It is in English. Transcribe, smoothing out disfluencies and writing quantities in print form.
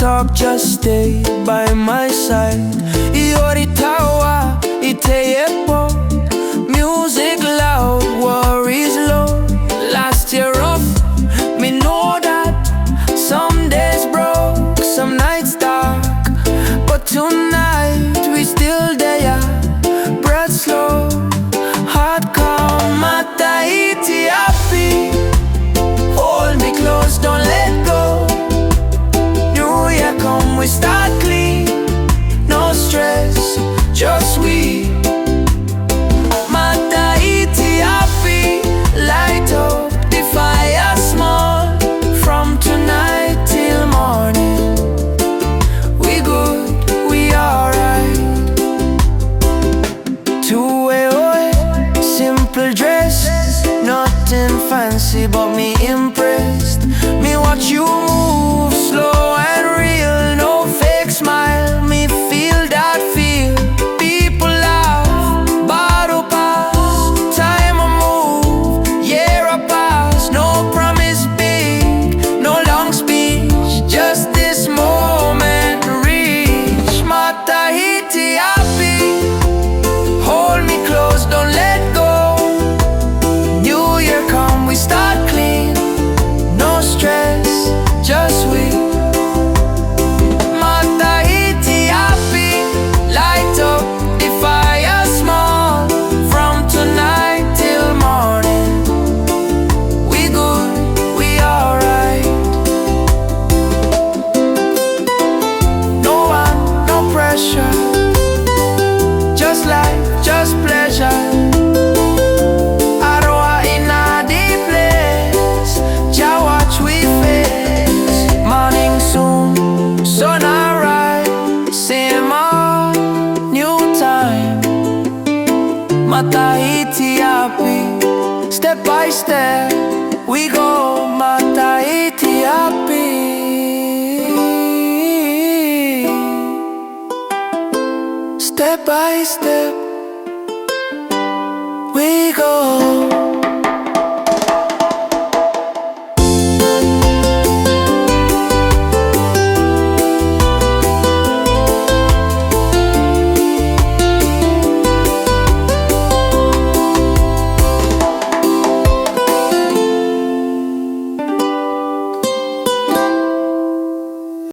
talk, just stay by my side. Iori tawa, iteyepo. Music loud, worries low. Last year off, me know that some days broke, some nights dark, but tonight we still there. Breath slow, heart calm. Matahiti Api, hold me close, don't let go. New year come, we start clean. No stress, just we. Matahiti Api, light up the fire small. From tonight till morning, we good, we alright. Two-way, simple dress, nothing fancy but me impressed. Me watch you move slow and real, no fake smile. Me feel that feel. People laugh, bottle pass, time a move, year a pass. No promise big, no long speech, just this moment reach. Matahiti Api, hold me close, don't let go. New year come, we start clean. No stress, just we. Matahiti Api, light up the fire small. From tonight till morning, we good, we alright. No one, no pressure, just life, just pleasure. Aroa in a deep place, Jah watch we face. Morning soon, sun arise, same old, new time. Matahiti Api, step by step, we go. Matahiti Api, step by step, we go.